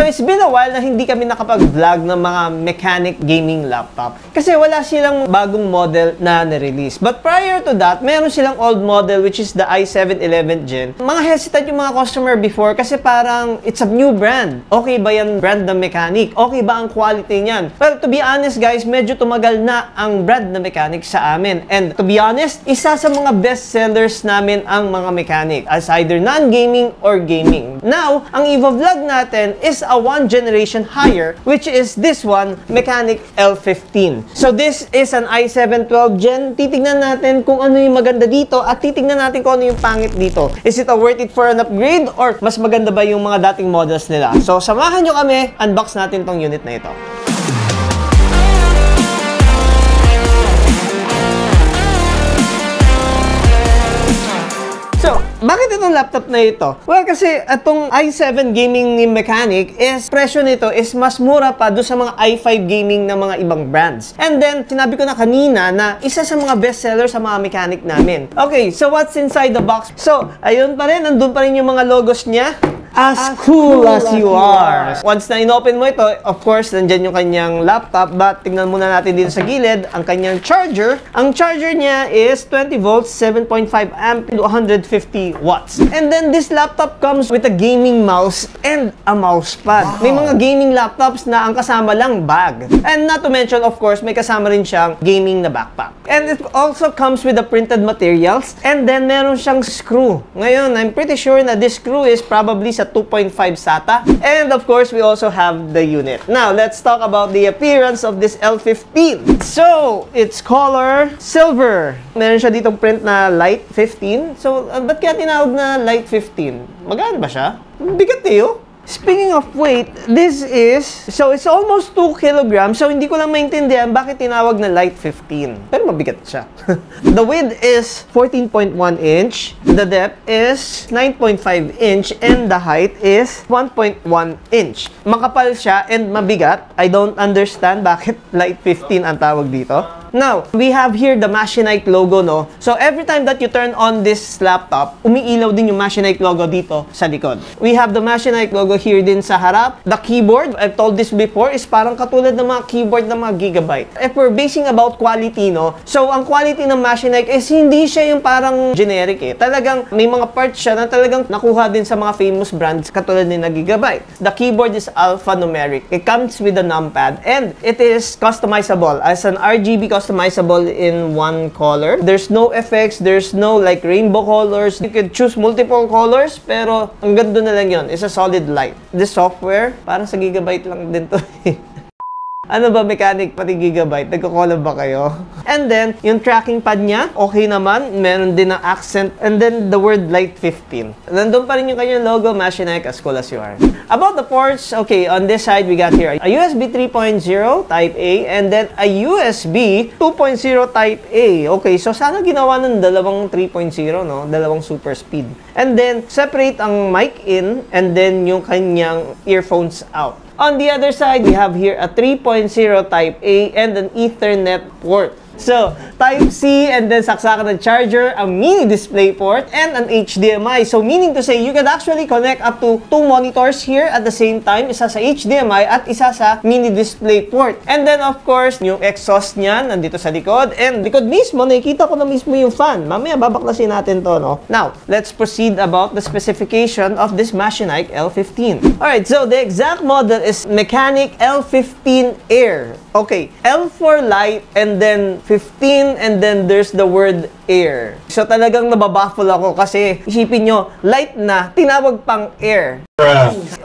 So it's been a while na hindi kami nakapag-vlog ng mga mechanic gaming laptop kasi wala silang bagong model na nirelease. But prior to that, meron silang old model which is the i7 11th Gen. Mga hesitant yung mga customer before kasi parang it's a new brand. Okay ba yan brand na mechanic? Okay ba ang quality niyan? Well, to be honest guys, medyo tumagal na ang brand na mechanic sa amin. And to be honest, isa sa mga best sellers namin ang mga mechanic as either non-gaming or gaming. Now, ang i-vlog natin is a one generation higher, which is this one, Mechanic L15. So this is an i7 12 Gen. Titignan natin kung ano yung maganda dito at titignan natin kung ano yung pangit dito. Is it worth it for an upgrade or mas maganda ba yung mga dating models nila? So samahan nyo kami, unbox natin tong unit na ito. So, bakit itong laptop na ito? Well, kasi itong i7 gaming ni Mechanic is, presyo nito is mas mura pa doon sa mga i5 gaming ng mga ibang brands. And then, sinabi ko na kanina na isa sa mga bestseller sa mga Mechanic namin. Okay, so what's inside the box? So, ayun pa rin, nandun pa rin yung mga logos niya. As cool as you are. Once na inopen mo ito, of course, nandyan yung kanyang laptop. But tingnan muna natin dito sa gilid, ang kanyang charger. Ang charger niya is 20 volts, 7.5 amp, 150 watts. And then this laptop comes with a gaming mouse and a mouse pad. Wow. May mga gaming laptops na ang kasama lang bag. And not to mention, of course, may kasama rin siyang gaming na backpack. And it also comes with the printed materials. And then meron siyang screw. Ngayon, I'm pretty sure na this screw is probably sa 2.5 SATA. And of course, we also have the unit. Now, let's talk about the appearance of this L15. So, it's color silver. Meron siya ditong print na light 15. So, ba't kaya tinawag na light 15? Magaan ba siya? Bigat eh, oh. Speaking of weight, this is, so it's almost 2 kilograms. So, hindi ko lang maintindihan bakit tinawag na light 15. Pero mabigat siya. The width is 14.1 inch. The depth is 9.5 inch. And the height is 1.1 inch. Makapal siya and mabigat. I don't understand bakit light 15 ang tawag dito. Now, we have here the Machinike logo, no? So, every time that you turn on this laptop, umiilaw din yung Machinike logo dito sa likod. We have the Machinike logo here din sa harap. The keyboard, I've told this before, is parang katulad ng mga keyboard ng mga Gigabyte. If we're basing about quality, no? So, ang quality ng Machinike is hindi siya yung parang generic eh. Talagang may mga parts siya na talagang nakuha din sa mga famous brands katulad ni na Gigabyte. The keyboard is alphanumeric. It comes with a numpad and it is customizable as an RGB customizable in one color. There's no effects, there's no like rainbow colors. You could choose multiple colors, pero ang ganda na lang yun. It's a solid light. This software, parang sa Gigabyte lang din to. Ano ba, Mechanic, pati Gigabyte? Nagko-collab ba kayo? And then, yung tracking pad niya, okay naman. Meron din ng accent. And then, the word light 15. Nandun pa rin yung kanyang logo, Machinike, as cool as you are. About the ports, okay, on this side, we got here a USB 3.0 Type A and then a USB 2.0 Type A. Okay, so sana ginawa ng dalawang 3.0, no? Dalawang super speed. And then, separate ang mic in and then yung kanyang earphones out. On the other side, we have here a 3.0 Type A and an Ethernet port. So, Type-C and then saksakan ng charger, a mini display port, and an HDMI. So, meaning to say, you can actually connect up to 2 monitors here at the same time. Isa sa HDMI at isa sa mini display port. And then, of course, yung exhaust niya nandito sa likod. And likod mismo, nakikita ko na mismo yung fan. Mamaya, babaklasin natin to, no? Now, let's proceed about the specification of this Machinike L15. Alright, so the exact model is Mechanic L15 Air. Okay, L for light and then 15 and then there's the word air. So talagang nababaffle ako kasi isipin nyo, light na, tinawag pang air.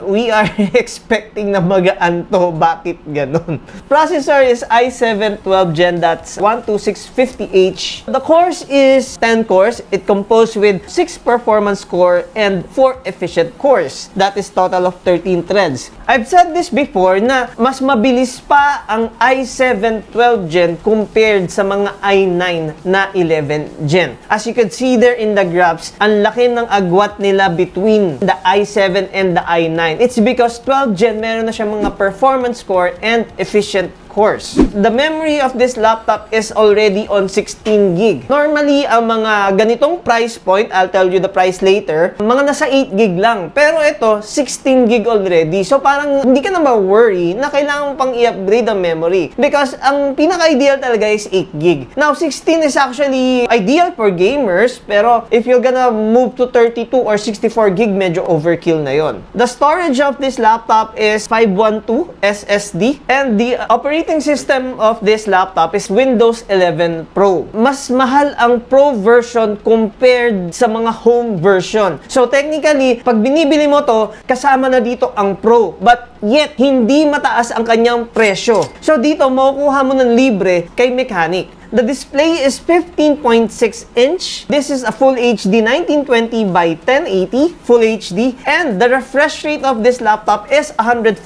We are expecting na magaan to. Bakit ganun? Processor is i7 12 Gen, that's 12650H. The cores is 10 cores. It composed with 6 performance core and 4 efficient cores. That is total of 13 threads. I've said this before na mas mabilis pa ang i7 12 Gen compared sa mga i9 na 11 Gen. As you can see there in the graphs, ang laki ng agwat nila between the i7 and the i9. It's because 12 Gen meron na siya mga performance core and efficient cores. The memory of this laptop is already on 16 gig. Normally, ang mga ganitong price point, I'll tell you the price later, mga nasa 8 gig lang. Pero ito, 16 gig already. So parang hindi ka na ma-worry na kailangan pang i-upgrade ang memory. Because ang pinaka-ideal talaga is 8 gig. Now, 16 is actually ideal for gamers, pero if you're gonna move to 32 or 64 gig, medyo overkill na yon. The storage of this laptop is 512 SSD, and the operating system of this laptop is Windows 11 Pro. Mas mahal ang Pro version compared sa mga home version. So technically, pag binibili mo to, kasama na dito ang Pro, but yet hindi mataas ang kanyang presyo. So dito, makukuha mo ng libre kay Mechanic. The display is 15.6 inch. This is a Full HD 1920 by 1080 Full HD, and the refresh rate of this laptop is 144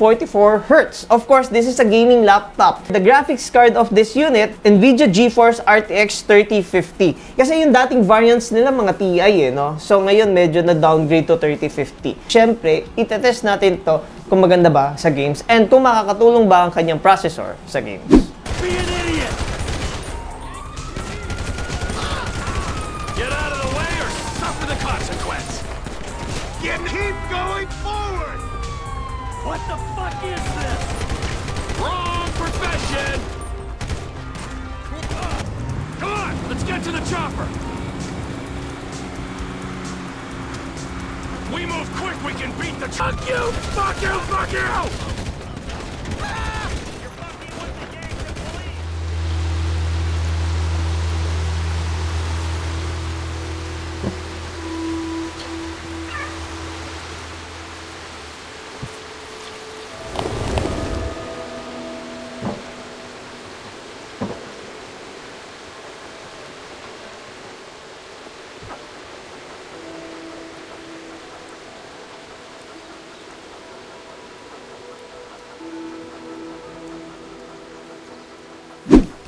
Hz. Of course, this is a gaming laptop. The graphics card of this unit, NVIDIA GeForce RTX 3050. Kasi yung dating variants nila mga TI no? So ngayon medyo na-downgrade to 3050. Siyempre, itetest natin to kung maganda ba sa games and kung makakatulong ba ang kanyang processor sa games. Be an idiot! Get out of the way or suffer the consequence! Keep going forward! What the fuck is this? Wrong profession! Come on, let's get to the chopper! We move quick, we can beat the fuck you! Fuck you! Fuck you!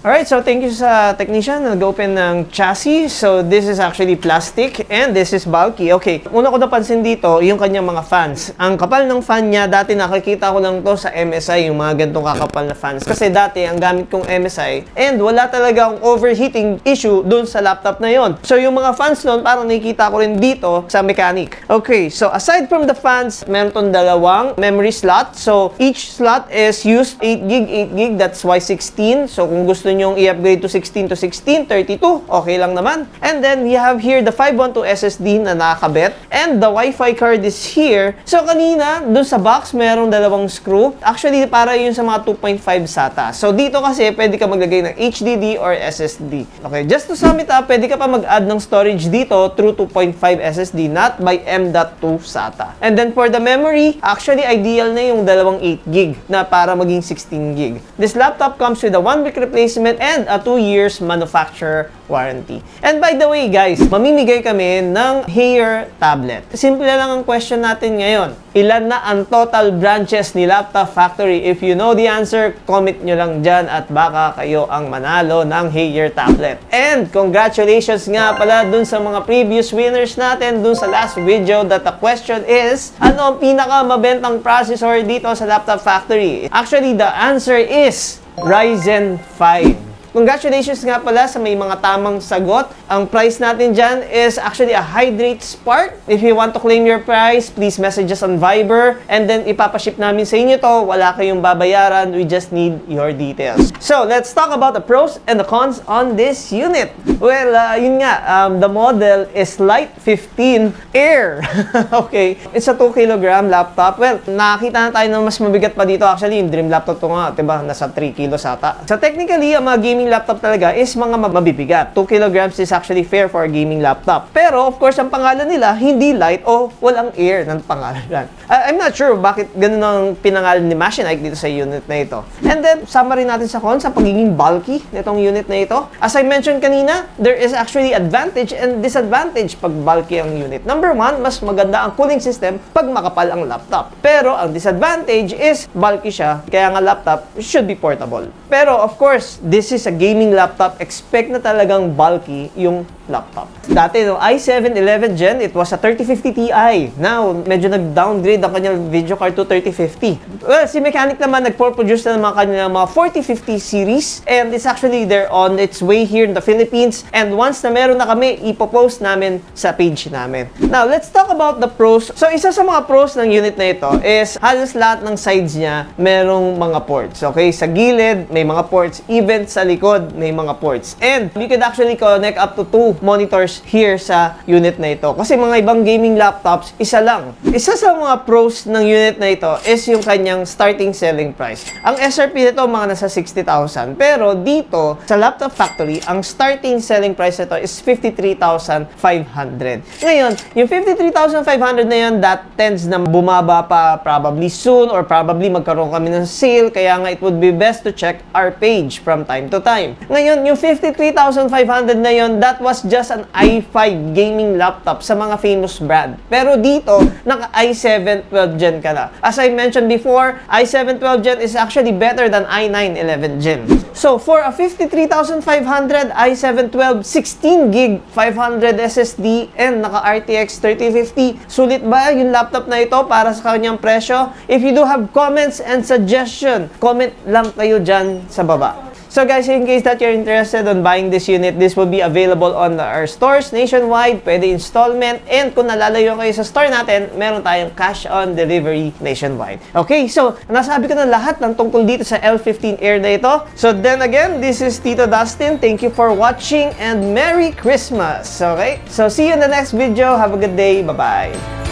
Alright, so thank you sa technician. Nag-open ng chassis. So this is actually plastic and this is bulky. Okay, una ko napansin dito, yung kanyang mga fans. Ang kapal ng fan niya, dati nakikita ko lang to sa MSI, yung mga ganitong kakapal na fans. Kasi dati, ang gamit kong MSI, and wala talagang overheating issue dun sa laptop na yon. So yung mga fans nun, parang nakikita ko rin dito sa Mechanic. Okay, so aside from the fans, meron tong dalawang memory slot. So each slot is used 8 gig, 8 gig, that's why 16. So kung gusto nyong i-upgrade to 16 to 16, 32, okay lang naman. And then, we have here the 512 SSD na nakakabit. And the Wi-Fi card is here. So, kanina, dun sa box, merong dalawang screw. Actually, para yun sa mga 2.5 SATA. So, dito kasi, pwede ka maglagay ng HDD or SSD. Okay, just to sum it up, pwede ka pa mag-add ng storage dito through 2.5 SSD, not by M.2 SATA. And then, for the memory, actually, ideal na yung dalawang 8 gig na para maging 16 gig. This laptop comes with a 1-week replacement and a 2 years manufacturer warranty. And by the way guys, mamimigay kami ng Hair tablet. Simple lang ang question natin ngayon. Ilan na ang total branches ni Laptop Factory? If you know the answer, comment nyo lang dyan at baka kayo ang manalo ng Hair tablet. And congratulations nga pala dun sa mga previous winners natin dun sa last video that the question is, ano ang pinaka-mabentang processor dito sa Laptop Factory? Actually, the answer is Ryzen 5. Congratulations nga pala sa may mga tamang sagot. Ang price natin dyan is actually a Hydrate Spark. If you want to claim your price, please message us on Viber. And then ipapaship namin sa inyo to. Wala kayong babayaran. We just need your details. So, let's talk about the pros and the cons on this unit. Well, yun nga. The model is Lite 15 Air. Okay. It's a 2 kilogram laptop. Well, nakakita na tayo ng mas mabigat pa dito. Actually, yung Dream laptop to nga. Diba? Nasa 3 kilos ata. So, technically, ang mga gaming laptop talaga is mga mabibigat. 2 kilograms is actually fair for a gaming laptop. Pero, of course, ang pangalan nila, hindi light o walang air ng pangalan. I'm not sure bakit ganun ang pinangalan ni Machinike dito sa unit na ito. And then, summary natin sa cons, sa pagiging bulky nitong unit na ito. As I mentioned kanina, there is actually advantage and disadvantage pag bulky ang unit. Number 1, mas maganda ang cooling system pag makapal ang laptop. Pero, ang disadvantage is bulky siya, kaya nga laptop should be portable. Pero, of course, this is a gaming laptop, expect na talagang bulky yung laptop. Dati, no, i7 11th Gen, it was a 3050 Ti. Now, medyo nag-downgrade ang kanyang video card to 3050. Well, si Mechanic naman nagpo-produce na ng mga kanilang mga 4050 series, and it's actually they're on its way here in the Philippines. And once na meron na kami, ipopost namin sa page namin. Now, let's talk about the pros. So, isa sa mga pros ng unit na ito is halos lahat ng sides niya merong mga ports. Okay? Sa gilid, may mga ports. Even sa likod, may mga ports. And you could actually connect up to 2 monitors here sa unit na ito. Kasi mga ibang gaming laptops, isa lang. Isa sa mga pros ng unit na ito is yung kanyang starting selling price. Ang SRP nito mga nasa 60,000. Pero dito, sa Laptop Factory, ang starting selling price nito is 53,500. Ngayon, yung 53,500 na yun, that tends na bumaba pa probably soon or probably magkaroon kami ng sale. Kaya nga, it would be best to check our page from time to time. Ngayon, yung 53,500 na yun, that was just an i5 gaming laptop sa mga famous brand. Pero dito, naka i7 12th Gen ka na. As I mentioned before, i7 12th Gen is actually better than i9 11th Gen. So, for a 53,500 i7 12 16 gig 500 SSD and naka RTX 3050, sulit ba yung laptop na ito para sa kanyang presyo? If you do have comments and suggestion, comment lang kayo dyan sa baba. So guys, in case that you're interested on buying this unit, this will be available on our stores nationwide, pwede installment, and kung nalalayo kayo sa store natin, meron tayong cash on delivery nationwide. Okay, so nasabi ko na lahat ng tungkol dito sa L15 Air na ito. So then again, this is Tito Dustin. Thank you for watching and Merry Christmas! Okay, so see you in the next video. Have a good day. Bye-bye!